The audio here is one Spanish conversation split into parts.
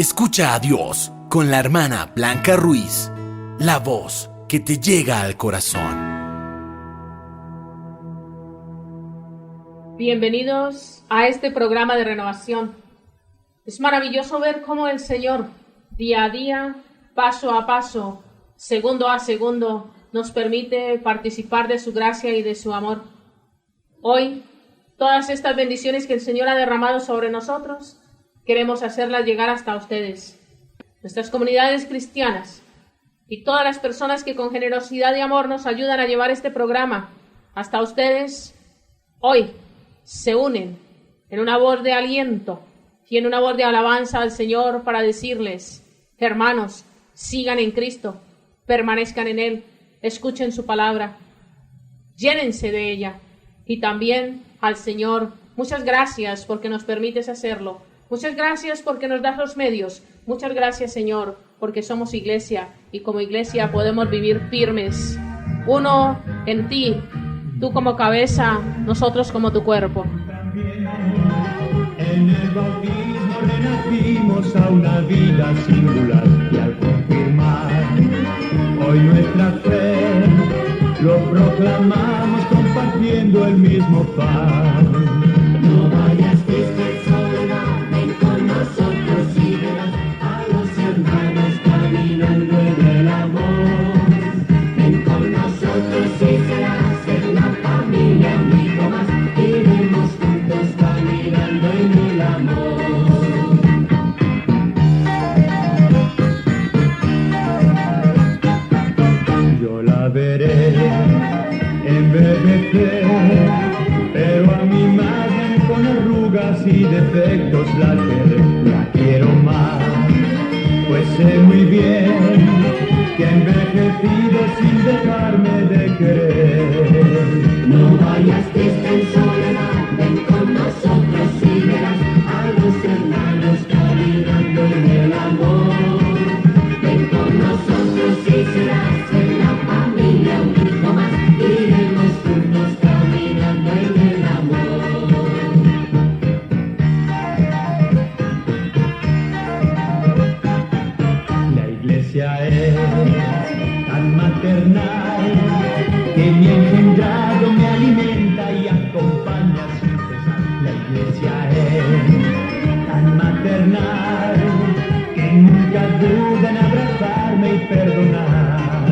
Escucha a Dios con la hermana Blanca Ruiz, la voz que te llega al corazón. Bienvenidos a este programa de renovación. Es maravilloso ver cómo el Señor, día a día, paso a paso, segundo a segundo, nos permite participar de su gracia y de su amor. Hoy, todas estas bendiciones que el Señor ha derramado sobre nosotros, queremos hacerlas llegar hasta ustedes, nuestras comunidades cristianas y todas las personas que con generosidad y amor nos ayudan a llevar este programa hasta ustedes. Hoy se unen en una voz de aliento y en una voz de alabanza al Señor para decirles: hermanos, sigan en Cristo, permanezcan en Él, escuchen su palabra, llénense de ella. Y también al Señor, muchas gracias porque nos permites hacerlo. Muchas gracias porque nos das los medios. Muchas gracias, Señor, porque somos iglesia y como iglesia podemos vivir firmes. Uno en ti, tú como cabeza, nosotros como tu cuerpo. En el bautismo renacimos a una vida singular y al confirmar hoy nuestra fe, lo proclamamos compartiendo el mismo pan. No vayas triste en soledad, ven con nosotros y verás a los hermanos caminando en el amor. Ven con nosotros y serás en la familia un hijo más, iremos juntos caminando en el amor. Yo la veré envejecer, pero a mi madre con arrugas y defectos la quiero más, pues sé muy bien que ha envejecido sin dejarme de querer. No vayas triste en soledad, ven con nosotros y verás a los hermanos caminando en el amor. Ven con nosotros y serás en la familia un hijo más, iremos juntos caminando en el amor. La iglesia es tan maternal que mi engendrado me alimenta y acompaña sin cesar. La iglesia es tan maternal que nunca duda en abrazarme y perdonar.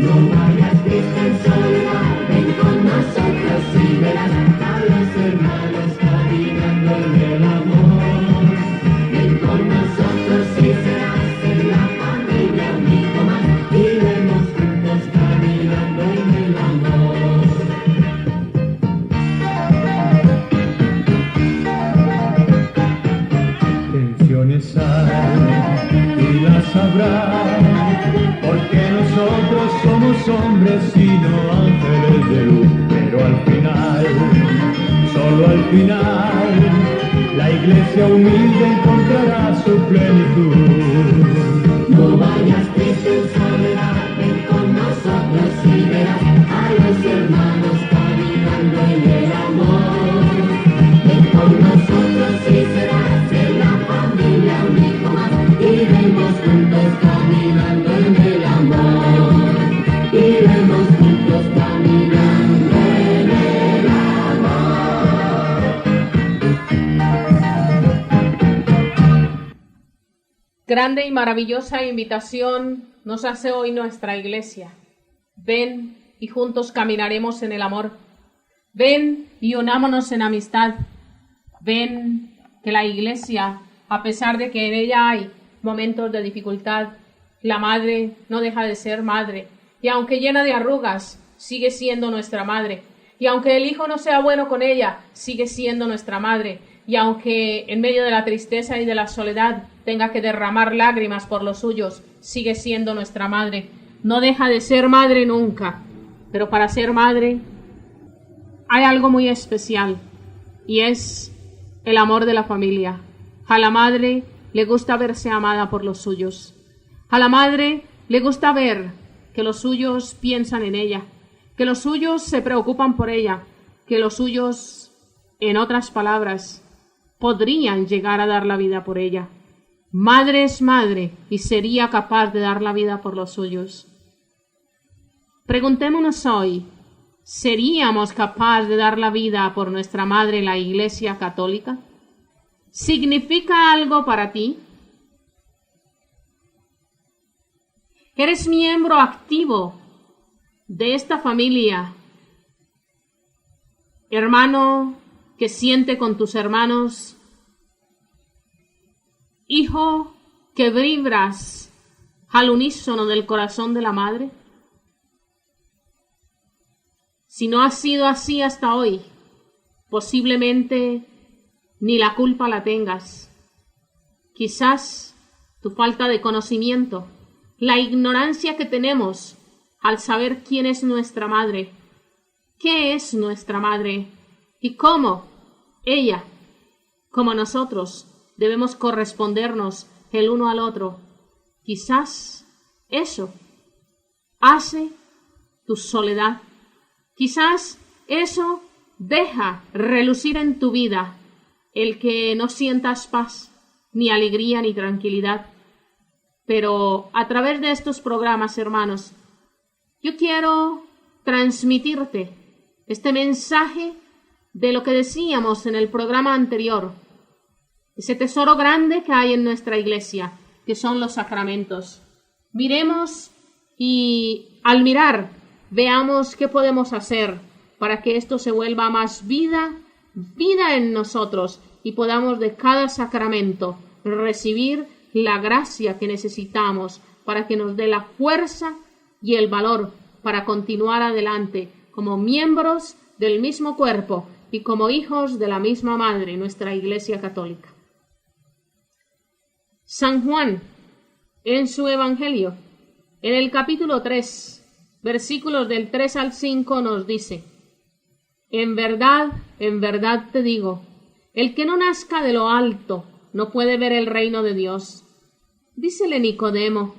No vayas triste en soledad, ven con nosotros y verás a los hermanos caminando en el amor. Ven con nosotros y serás en la familia un hijo más, iremos juntos caminando en el amor. Tensiones hay y las habrá, porque nosotros somos hombres y no ángeles de luz, pero al final, solo al final, la iglesia humilde encontrará su plenitud. No vayas triste en soledad, ven con nosotros y verás a los hermanos caminando en el amor. Ven con nosotros y serás en la familia un hijo más, iremos juntos caminando en el amor. Iremos juntos caminando en el amor. Grande y maravillosa invitación nos hace hoy nuestra iglesia. Ven y juntos caminaremos en el amor. Ven y unámonos en amistad. Ven que la iglesia, a pesar de que en ella hay momentos de dificultad, la madre no deja de ser madre. Y aunque llena de arrugas, sigue siendo nuestra madre. Y aunque el hijo no sea bueno con ella, sigue siendo nuestra madre. Y aunque en medio de la tristeza y de la soledad tenga que derramar lágrimas por los suyos, sigue siendo nuestra madre. No deja de ser madre nunca. Pero para ser madre hay algo muy especial, y es el amor de la familia. A la madre le gusta verse amada por los suyos. A la madre le gusta ver que los suyos piensan en ella, que los suyos se preocupan por ella, que los suyos, en otras palabras, podrían llegar a dar la vida por ella. Madre es madre y sería capaz de dar la vida por los suyos. Preguntémonos hoy, ¿seríamos capaces de dar la vida por nuestra madre, la Iglesia Católica? ¿Significa algo para ti? ¿Eres miembro activo de esta familia? Hermano que siente con tus hermanos, hijo que vibras al unísono del corazón de la madre. Si no ha sido así hasta hoy, posiblemente ni la culpa la tengas. Quizás tu falta de conocimiento, la ignorancia que tenemos al saber quién es nuestra madre, qué es nuestra madre y cómo ella, como nosotros, debemos correspondernos el uno al otro. Quizás eso hace tu soledad. Quizás eso deja relucir en tu vida el que no sientas paz, ni alegría, ni tranquilidad. Pero a través de estos programas, hermanos, yo quiero transmitirte este mensaje de lo que decíamos en el programa anterior, ese tesoro grande que hay en nuestra iglesia, que son los sacramentos. Miremos y al mirar, veamos qué podemos hacer para que esto se vuelva más vida en nosotros y podamos de cada sacramento recibir la gracia que necesitamos para que nos dé la fuerza y el valor para continuar adelante como miembros del mismo cuerpo y como hijos de la misma madre, nuestra Iglesia Católica. San Juan, en su Evangelio, en el capítulo 3, versículos del 3 al 5, nos dice: en verdad te digo, el que no nazca de lo alto no puede ver el reino de Dios. Dícele Nicodemo: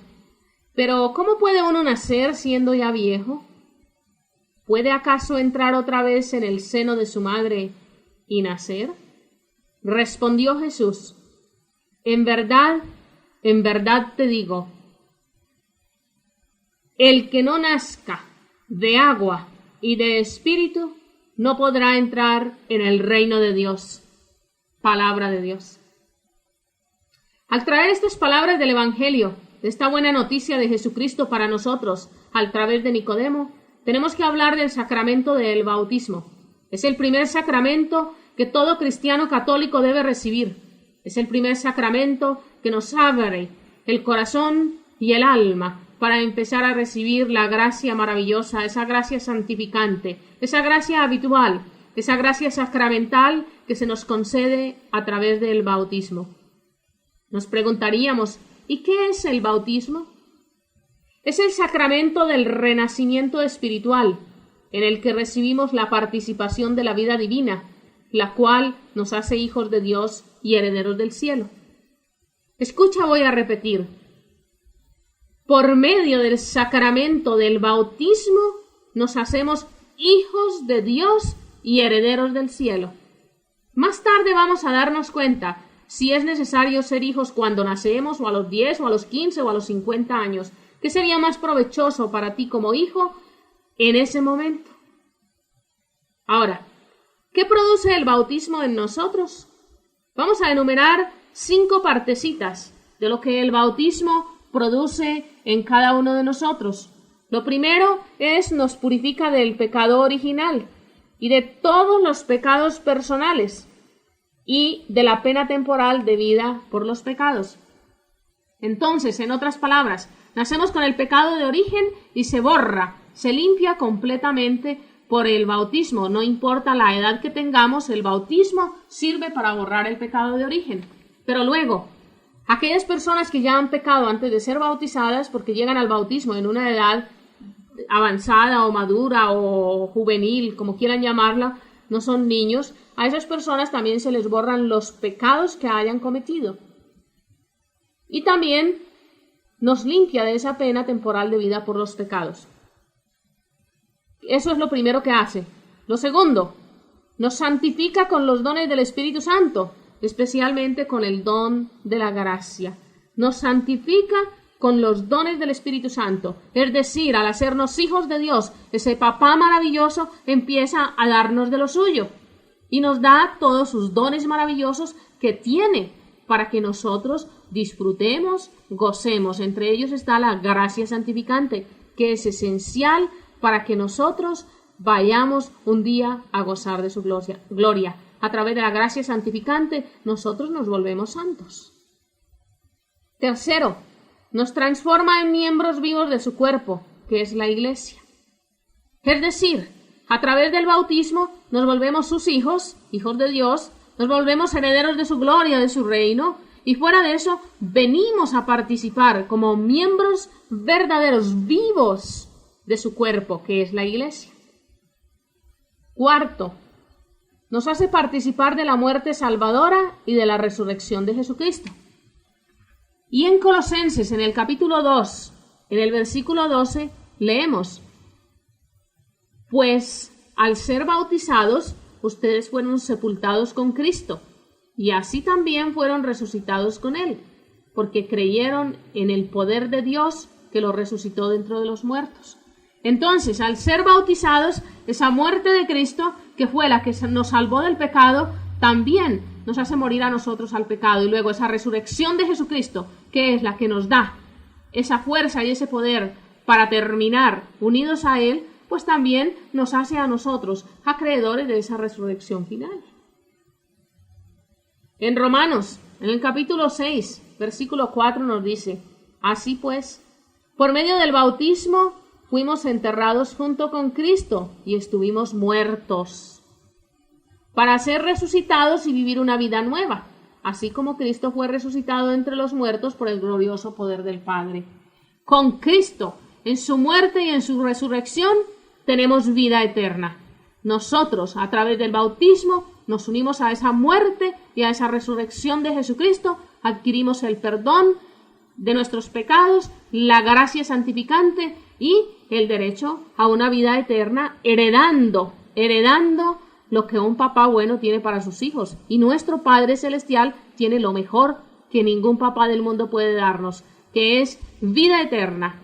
¿pero cómo puede uno nacer siendo ya viejo? ¿Puede acaso entrar otra vez en el seno de su madre y nacer? Respondió Jesús: en verdad te digo, el que no nazca de agua y de espíritu no podrá entrar en el reino de Dios. Palabra de Dios. Al traer estas palabras del Evangelio, de esta buena noticia de Jesucristo para nosotros, al través de Nicodemo, tenemos que hablar del sacramento del bautismo. Es el primer sacramento que todo cristiano católico debe recibir. Es el primer sacramento que nos abre el corazón y el alma para empezar a recibir la gracia maravillosa, esa gracia santificante, esa gracia habitual, esa gracia sacramental que se nos concede a través del bautismo. Nos preguntaríamos, ¿y qué es el bautismo? Es el sacramento del renacimiento espiritual, en el que recibimos la participación de la vida divina, la cual nos hace hijos de Dios y herederos del cielo. Escucha, voy a repetir. Por medio del sacramento del bautismo nos hacemos hijos de Dios y herederos del cielo. Más tarde vamos a darnos cuenta si es necesario ser hijos cuando nacemos, o a los 10, o a los 15, o a los 50 años. ¿Qué sería más provechoso para ti como hijo en ese momento? Ahora, ¿qué produce el bautismo en nosotros? Vamos a enumerar 5 partecitas de lo que el bautismo produce en cada uno de nosotros. Lo primero es, nos purifica del pecado original y de todos los pecados personales y de la pena temporal debida por los pecados. Entonces, en otras palabras, nacemos con el pecado de origen y se borra, se limpia completamente por el bautismo. No importa la edad que tengamos, el bautismo sirve para borrar el pecado de origen. Pero luego, aquellas personas que ya han pecado antes de ser bautizadas, porque llegan al bautismo en una edad avanzada o madura o juvenil, como quieran llamarla, no son niños, a esas personas también se les borran los pecados que hayan cometido. Y también nos limpia de esa pena temporal debida por los pecados. Eso es lo primero que hace. Lo segundo, nos santifica con los dones del Espíritu Santo, especialmente con el don de la gracia. nos santifica con los dones del Espíritu Santo. Es decir, al hacernos hijos de Dios, ese papá maravilloso empieza a darnos de lo suyo y nos da todos sus dones maravillosos que tiene para que nosotros disfrutemos, gocemos. Entre ellos está la gracia santificante, que es esencial para que nosotros vayamos un día a gozar de su gloria. A través de la gracia santificante, nosotros nos volvemos santos. Tercero, nos transforma en miembros vivos de su cuerpo, que es la Iglesia. Es decir, a través del bautismo nos volvemos sus hijos, hijos de Dios, nos volvemos herederos de su gloria, de su reino, y fuera de eso venimos a participar como miembros verdaderos, vivos de su cuerpo, que es la Iglesia. Cuarto, nos hace participar de la muerte salvadora y de la resurrección de Jesucristo. Y en Colosenses, en el capítulo 2, en el versículo 12, leemos: pues al ser bautizados, ustedes fueron sepultados con Cristo, y así también fueron resucitados con Él, porque creyeron en el poder de Dios que lo resucitó dentro de los muertos. Entonces, al ser bautizados, esa muerte de Cristo, que fue la que nos salvó del pecado, también nos hace morir a nosotros al pecado. Y luego esa resurrección de Jesucristo, que es la que nos da esa fuerza y ese poder para terminar unidos a Él, pues también nos hace a nosotros acreedores de esa resurrección final. En Romanos, en el capítulo 6, versículo 4 nos dice: así pues, por medio del bautismo fuimos enterrados junto con Cristo y estuvimos muertos, para ser resucitados y vivir una vida nueva, así como Cristo fue resucitado entre los muertos por el glorioso poder del Padre. Con Cristo, en su muerte y en su resurrección, tenemos vida eterna. Nosotros, a través del bautismo, nos unimos a esa muerte y a esa resurrección de Jesucristo, adquirimos el perdón de nuestros pecados, la gracia santificante y el derecho a una vida eterna, heredando lo que un papá bueno tiene para sus hijos. Y nuestro Padre Celestial tiene lo mejor que ningún papá del mundo puede darnos, que es vida eterna,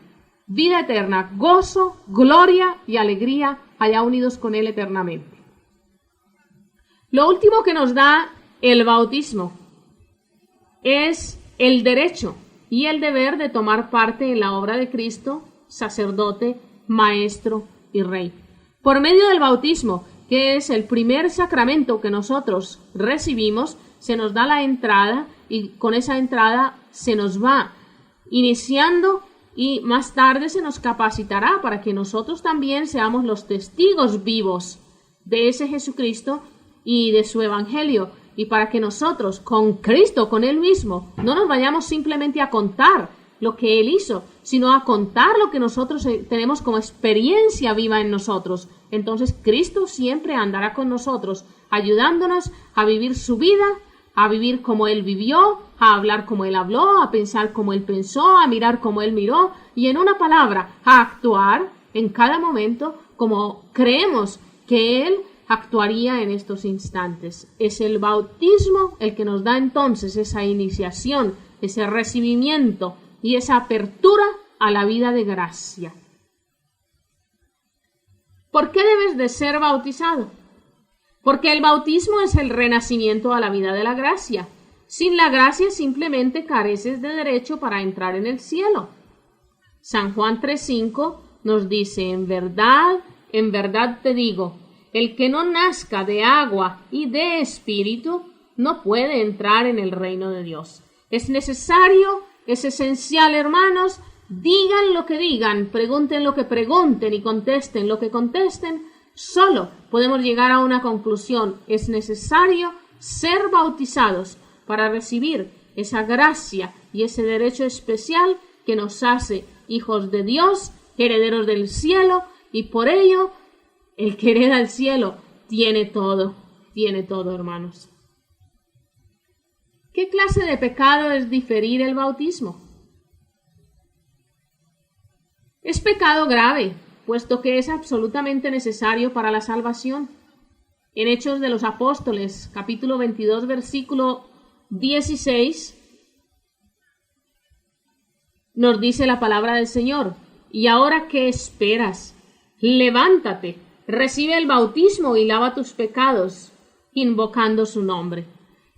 gozo, gloria y alegría allá unidos con Él eternamente. Lo último que nos da el bautismo es el derecho y el deber de tomar parte en la obra de Cristo, sacerdote, maestro y rey. Por medio del bautismo, que es el primer sacramento que nosotros recibimos, se nos da la entrada y con esa entrada se nos va iniciando y más tarde se nos capacitará para que nosotros también seamos los testigos vivos de ese Jesucristo y de su evangelio, y para que nosotros con Cristo, con Él mismo, no nos vayamos simplemente a contar lo que Él hizo, sino a contar lo que nosotros tenemos como experiencia viva en nosotros. Entonces Cristo siempre andará con nosotros, ayudándonos a vivir su vida, a vivir como Él vivió, a hablar como Él habló, a pensar como Él pensó, a mirar como Él miró, y en una palabra, a actuar en cada momento como creemos que Él actuaría en estos instantes. Es el bautismo el que nos da entonces esa iniciación, ese recibimiento y esa apertura a la vida de gracia. ¿Por qué debes de ser bautizado? Porque el bautismo es el renacimiento a la vida de la gracia. Sin la gracia simplemente careces de derecho para entrar en el cielo. San Juan 3:5 nos dice: en verdad te digo, el que no nazca de agua y de espíritu no puede entrar en el reino de Dios. Es necesario, es esencial, hermanos, digan lo que digan, pregunten lo que pregunten y contesten lo que contesten, solo podemos llegar a una conclusión: es necesario ser bautizados para recibir esa gracia y ese derecho especial que nos hace hijos de Dios, herederos del cielo, y por ello el que hereda el cielo tiene todo, hermanos. ¿Qué clase de pecado es diferir el bautismo? Es pecado grave, puesto que es absolutamente necesario para la salvación. En Hechos de los Apóstoles, capítulo 22, versículo 16, nos dice la palabra del Señor. ¿Y ahora qué esperas? Levántate, recibe el bautismo y lava tus pecados, invocando su nombre.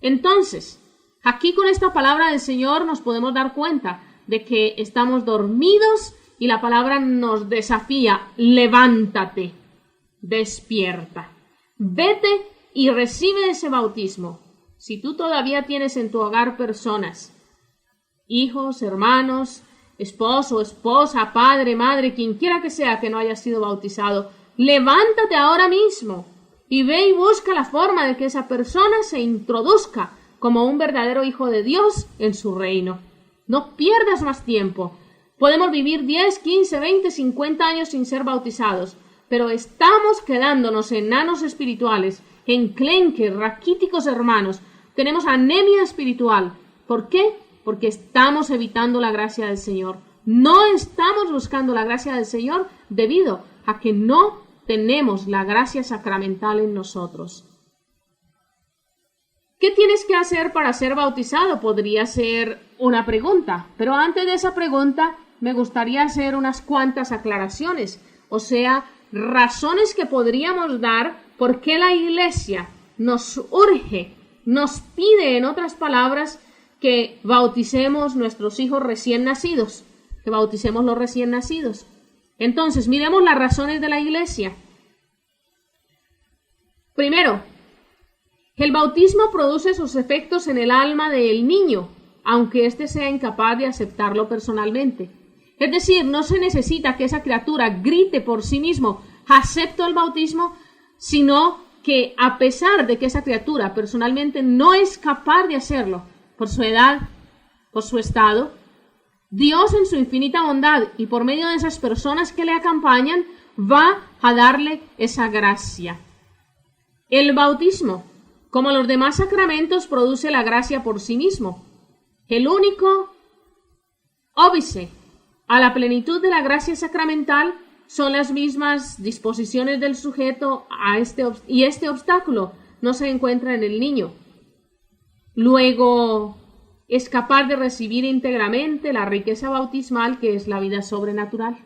Entonces, aquí con esta palabra del Señor nos podemos dar cuenta de que estamos dormidos y la palabra nos desafía: levántate, despierta, vete y recibe ese bautismo. Si tú todavía tienes en tu hogar personas, hijos, hermanos, esposo, esposa, padre, madre, quien quiera que sea que no haya sido bautizado, levántate ahora mismo y ve y busca la forma de que esa persona se introduzca como un verdadero hijo de Dios en su reino. No pierdas más tiempo. Podemos vivir 10, 15, 20, 50 años sin ser bautizados, pero estamos quedándonos enanos espirituales, enclenques, raquíticos hermanos. Tenemos anemia espiritual. ¿Por qué? Porque estamos evitando la gracia del Señor. No estamos buscando la gracia del Señor debido a que no tenemos la gracia sacramental en nosotros. ¿Qué tienes que hacer para ser bautizado? Podría ser una pregunta, pero antes de esa pregunta me gustaría hacer unas cuantas aclaraciones, o sea, razones que podríamos dar por qué la Iglesia nos urge, nos pide, en otras palabras, que bauticemos nuestros hijos recién nacidos, que bauticemos los recién nacidos. Entonces, miremos las razones de la Iglesia. Primero, el bautismo produce sus efectos en el alma del niño, aunque éste sea incapaz de aceptarlo personalmente. Es decir, no se necesita que esa criatura grite por sí mismo: acepto el bautismo, sino que a pesar de que esa criatura personalmente no es capaz de hacerlo, por su edad, por su estado, Dios en su infinita bondad y por medio de esas personas que le acompañan, va a darle esa gracia. El bautismo, como los demás sacramentos, produce la gracia por sí mismo. El único óbice a la plenitud de la gracia sacramental son las mismas disposiciones del sujeto y este obstáculo no se encuentra en el niño. Luego, es capaz de recibir íntegramente la riqueza bautismal que es la vida sobrenatural.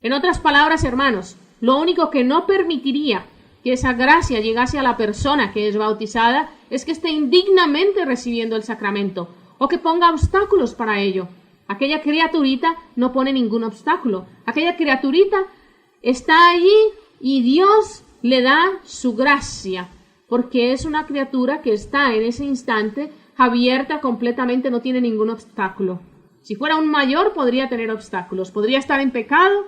En otras palabras, hermanos, lo único que no permitiría que esa gracia llegase a la persona que es bautizada es que esté indignamente recibiendo el sacramento o que ponga obstáculos para ello. Aquella criaturita no pone ningún obstáculo. Aquella criaturita está allí y Dios le da su gracia, porque es una criatura que está en ese instante abierta completamente, no tiene ningún obstáculo. Si fuera un mayor podría tener obstáculos, podría estar en pecado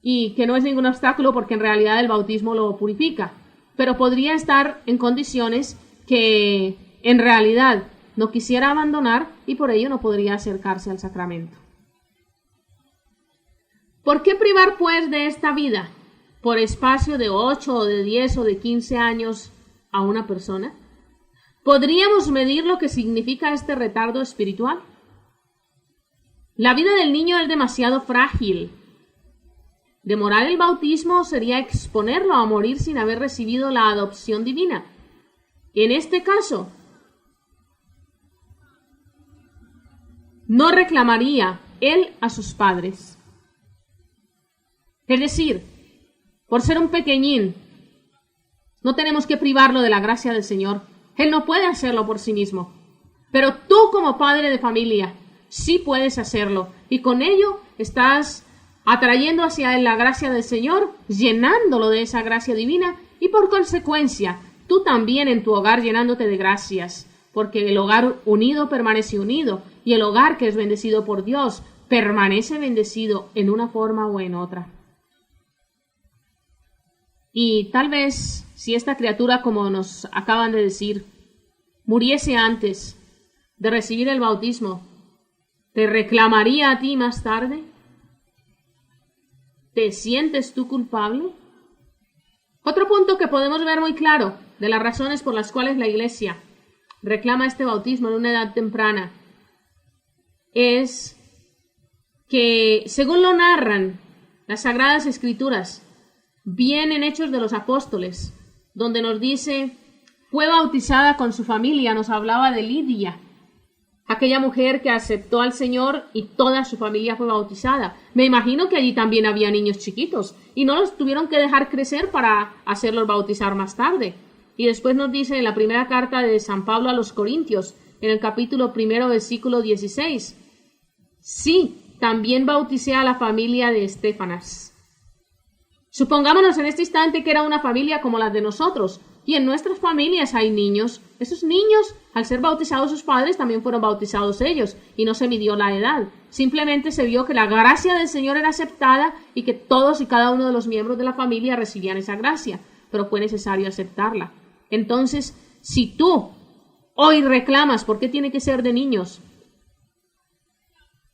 y que no es ningún obstáculo porque en realidad el bautismo lo purifica, pero podría estar en condiciones que en realidad no quisiera abandonar y por ello no podría acercarse al sacramento. ¿Por qué privar pues de esta vida por espacio de 8 o de 10 o de 15 años a una persona? ¿Podríamos medir lo que significa este retardo espiritual? La vida del niño es demasiado frágil. Demorar el bautismo sería exponerlo a morir sin haber recibido la adopción divina. En este caso, no reclamaría él a sus padres. Es decir, por ser un pequeñín, no tenemos que privarlo de la gracia del Señor. Él no puede hacerlo por sí mismo. Pero tú como padre de familia, sí puedes hacerlo. Y con ello estás atrayendo hacia él la gracia del Señor, llenándolo de esa gracia divina y por consecuencia, tú también en tu hogar llenándote de gracias. Porque el hogar unido permanece unido y el hogar que es bendecido por Dios permanece bendecido en una forma o en otra. Y tal vez si esta criatura, como nos acaban de decir, muriese antes de recibir el bautismo, ¿te reclamaría a ti más tarde? ¿Te sientes tú culpable? Otro punto que podemos ver muy claro de las razones por las cuales la Iglesia reclama este bautismo en una edad temprana es que, según lo narran las Sagradas Escrituras, bien en Hechos de los Apóstoles, donde nos dice, fue bautizada con su familia, nos hablaba de Lidia, aquella mujer que aceptó al Señor y toda su familia fue bautizada. Me imagino que allí también había niños chiquitos y no los tuvieron que dejar crecer para hacerlos bautizar más tarde. Y después nos dice en la primera carta de San Pablo a los Corintios, en el capítulo 1, versículo 16, sí, también bauticé a la familia de Estéfanas. Supongámonos en este instante que era una familia como la de nosotros, y en nuestras familias hay niños. Esos niños, al ser bautizados sus padres, también fueron bautizados ellos, y no se midió la edad. Simplemente se vio que la gracia del Señor era aceptada y que todos y cada uno de los miembros de la familia recibían esa gracia, pero fue necesario aceptarla. Entonces, si tú hoy reclamas por qué tiene que ser de niños,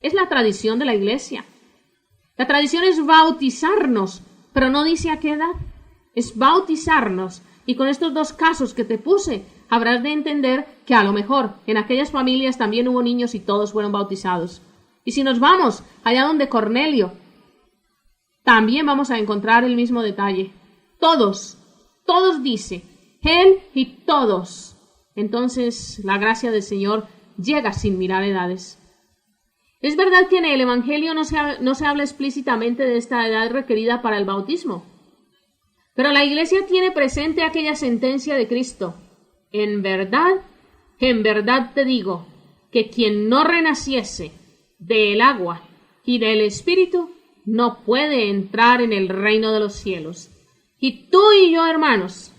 es la tradición de la iglesia. La tradición es bautizarnos, pero no dice a qué edad. Es bautizarnos. Y con estos dos casos que te puse, habrás de entender que a lo mejor en aquellas familias también hubo niños y todos fueron bautizados. Y si nos vamos allá donde Cornelio, también vamos a encontrar el mismo detalle. Todos dice, él y todos. Entonces la gracia del Señor llega sin mirar edades. Es verdad que en el Evangelio no se habla explícitamente de esta edad requerida para el bautismo. Pero la Iglesia tiene presente aquella sentencia de Cristo. En verdad te digo, que quien no renaciese del agua y del Espíritu no puede entrar en el reino de los cielos. Y tú y yo, hermanos,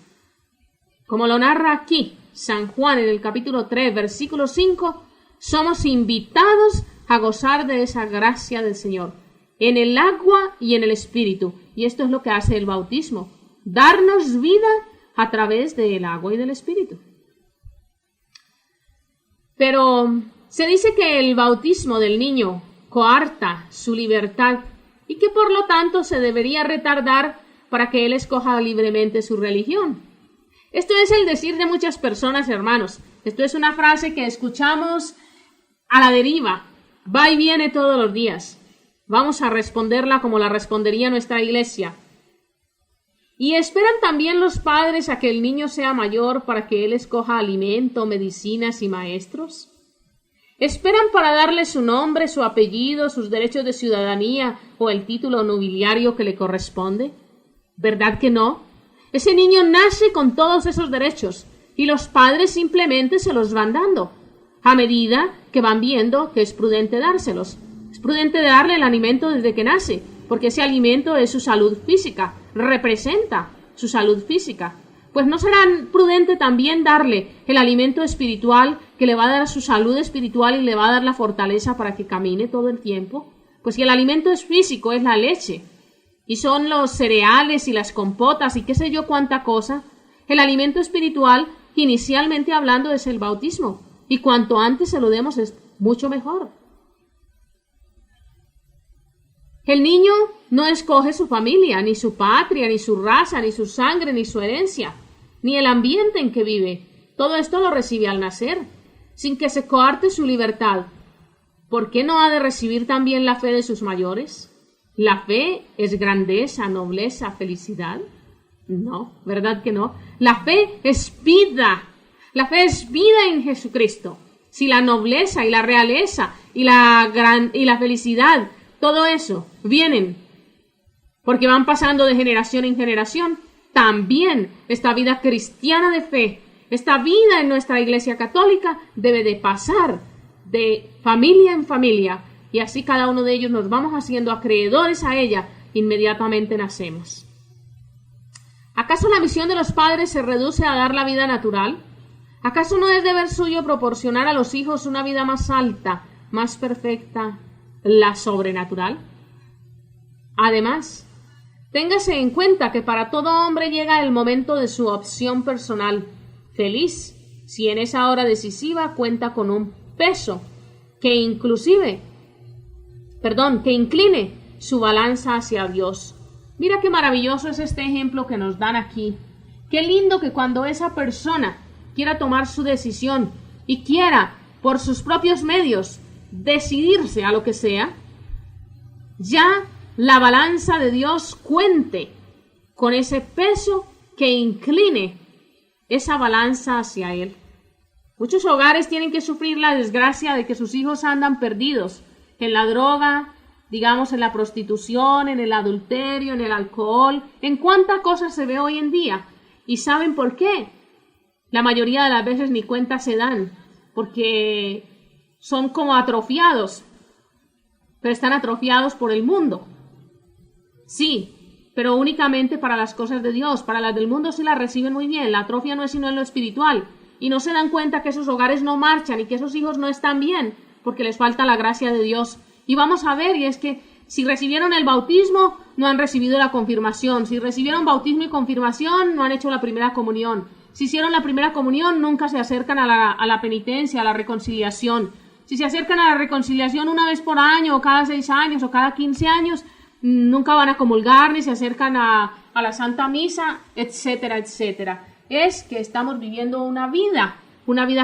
como lo narra aquí San Juan en el capítulo 3, versículo 5, somos invitados a gozar de esa gracia del Señor, en el agua y en el Espíritu. Y esto es lo que hace el bautismo, darnos vida a través del agua y del Espíritu. Pero se dice que el bautismo del niño coarta su libertad y que por lo tanto se debería retardar para que él escoja libremente su religión. Esto es el decir de muchas personas, hermanos. Esto es una frase que escuchamos a la deriva, va y viene todos los días. Vamos a responderla como la respondería nuestra iglesia. ¿Y esperan también los padres a que el niño sea mayor para que él escoja alimento, medicinas y maestros? ¿Esperan para darle su nombre, su apellido, sus derechos de ciudadanía o el título nobiliario que le corresponde? ¿Verdad que no? Ese niño nace con todos esos derechos y los padres simplemente se los van dando a medida que van viendo que es prudente dárselos. Es prudente darle el alimento desde que nace, porque ese alimento es su salud física, representa su salud física. Pues ¿no será prudente también darle el alimento espiritual que le va a dar su salud espiritual y le va a dar la fortaleza para que camine todo el tiempo? Pues si el alimento es físico, es la leche, y son los cereales y las compotas y qué sé yo cuánta cosa, el alimento espiritual, inicialmente hablando, es el bautismo, y cuanto antes se lo demos es mucho mejor. El niño no escoge su familia, ni su patria, ni su raza, ni su sangre, ni su herencia, ni el ambiente en que vive. Todo esto lo recibe al nacer, sin que se coarte su libertad. ¿Por qué no ha de recibir también la fe de sus mayores? ¿La fe es grandeza, nobleza, felicidad? No, ¿verdad que no? La fe es vida. La fe es vida en Jesucristo. Si la nobleza y la realeza y la felicidad, todo eso vienen porque van pasando de generación en generación, también esta vida cristiana de fe, esta vida en nuestra Iglesia Católica debe de pasar de familia en familia, y así cada uno de ellos nos vamos haciendo acreedores a ella, inmediatamente nacemos. ¿Acaso la misión de los padres se reduce a dar la vida natural? ¿Acaso no es deber suyo proporcionar a los hijos una vida más alta, más perfecta, la sobrenatural? Además, téngase en cuenta que para todo hombre llega el momento de su opción personal, feliz, si en esa hora decisiva cuenta con un peso que incline su balanza hacia Dios. Mira qué maravilloso es este ejemplo que nos dan aquí. Qué lindo que cuando esa persona quiera tomar su decisión y quiera, por sus propios medios, decidirse a lo que sea, ya la balanza de Dios cuente con ese peso que incline esa balanza hacia Él. Muchos hogares tienen que sufrir la desgracia de que sus hijos andan perdidos en la droga, digamos en la prostitución, en el adulterio, en el alcohol, en cuánta cosa se ve hoy en día. ¿Y saben por qué? La mayoría de las veces ni cuenta se dan, porque son como atrofiados, pero están atrofiados por el mundo. Sí, pero únicamente para las cosas de Dios. Para las del mundo sí las reciben muy bien. La atrofia no es sino en lo espiritual. Y no se dan cuenta que esos hogares no marchan y que esos hijos no están bien, porque les falta la gracia de Dios. Y vamos a ver, y es que si recibieron el bautismo, no han recibido la confirmación. Si recibieron bautismo y confirmación, no han hecho la primera comunión. Si hicieron la primera comunión, nunca se acercan a la penitencia, a la reconciliación. Si se acercan a la reconciliación una vez por año, o cada 6 años, o cada 15 años, nunca van a comulgar, ni se acercan a la Santa Misa, etcétera, etcétera. Es que estamos viviendo una vida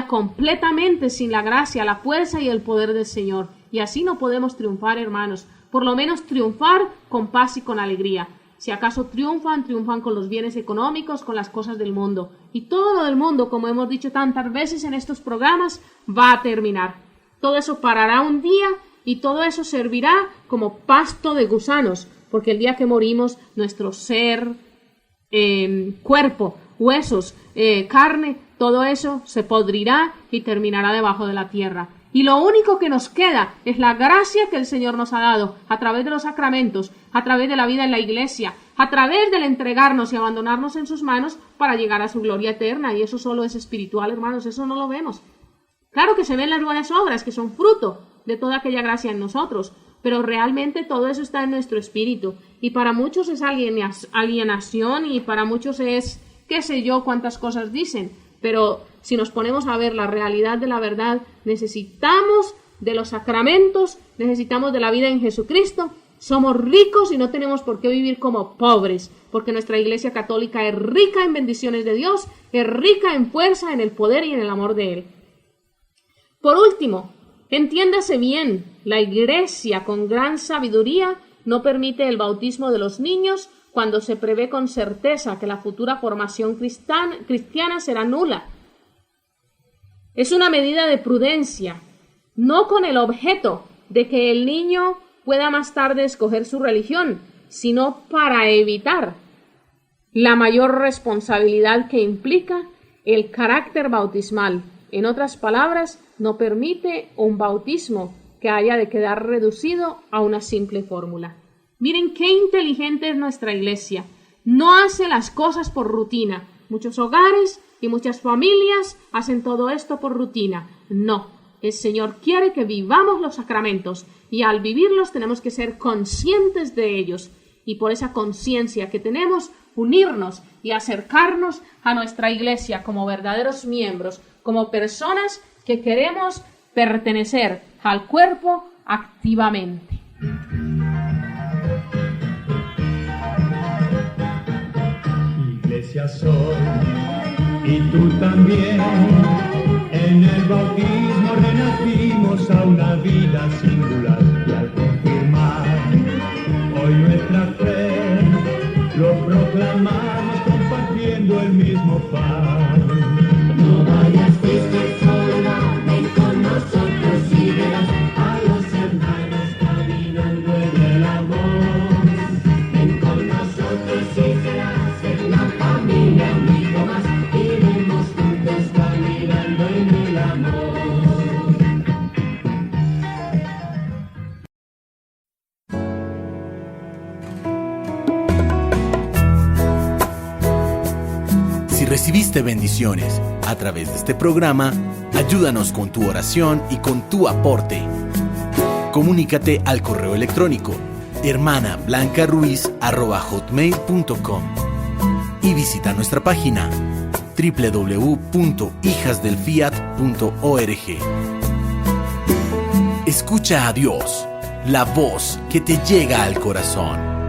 completamente sin la gracia, la fuerza y el poder del Señor. Y así no podemos triunfar, hermanos. Por lo menos triunfar con paz y con alegría. Si acaso triunfan con los bienes económicos, con las cosas del mundo. Y todo lo del mundo, como hemos dicho tantas veces en estos programas, va a terminar. Todo eso parará un día y todo eso servirá como pasto de gusanos, porque el día que morimos, nuestro ser, cuerpo, huesos, carne, todo eso se podrirá y terminará debajo de la tierra. Y lo único que nos queda es la gracia que el Señor nos ha dado a través de los sacramentos, a través de la vida en la iglesia, a través del entregarnos y abandonarnos en sus manos para llegar a su gloria eterna. Y eso solo es espiritual, hermanos, eso no lo vemos. Claro que se ven las buenas obras, que son fruto de toda aquella gracia en nosotros, pero realmente todo eso está en nuestro espíritu. Y para muchos es alienación y para muchos es qué sé yo cuántas cosas dicen, pero si nos ponemos a ver la realidad de la verdad, necesitamos de los sacramentos, necesitamos de la vida en Jesucristo, somos ricos y no tenemos por qué vivir como pobres, porque nuestra Iglesia Católica es rica en bendiciones de Dios, es rica en fuerza, en el poder y en el amor de Él. Por último, entiéndase bien, la Iglesia con gran sabiduría no permite el bautismo de los niños cuando se prevé con certeza que la futura formación cristiana será nula. Es una medida de prudencia, no con el objeto de que el niño pueda más tarde escoger su religión, sino para evitar la mayor responsabilidad que implica el carácter bautismal. En otras palabras, no permite un bautismo que haya de quedar reducido a una simple fórmula. Miren qué inteligente es nuestra Iglesia. No hace las cosas por rutina. Muchos hogares y muchas familias hacen todo esto por rutina. No, el Señor quiere que vivamos los sacramentos y al vivirlos tenemos que ser conscientes de ellos. Y por esa conciencia que tenemos, unirnos y acercarnos a nuestra Iglesia como verdaderos miembros, como personas que queremos pertenecer al cuerpo activamente. Iglesia soy, y tú también. En el bautismo renacimos a una vida singular. Y al confirmar hoy nuestra fe, lo proclamamos compartiendo el mismo pan. No vayas triste sola, ven con nosotros y verás a los hermanos caminando en el amor. Ven con nosotros y serás en la familia un hijo más. Iremos juntos caminando en el amor. Si recibiste bendiciones a través de este programa, ayúdanos con tu oración y con tu aporte. Comunícate al correo electrónico hermanablancaruiz@hotmail.com y visita nuestra página www.hijasdelfiat.org. Escucha a Dios, la voz que te llega al corazón.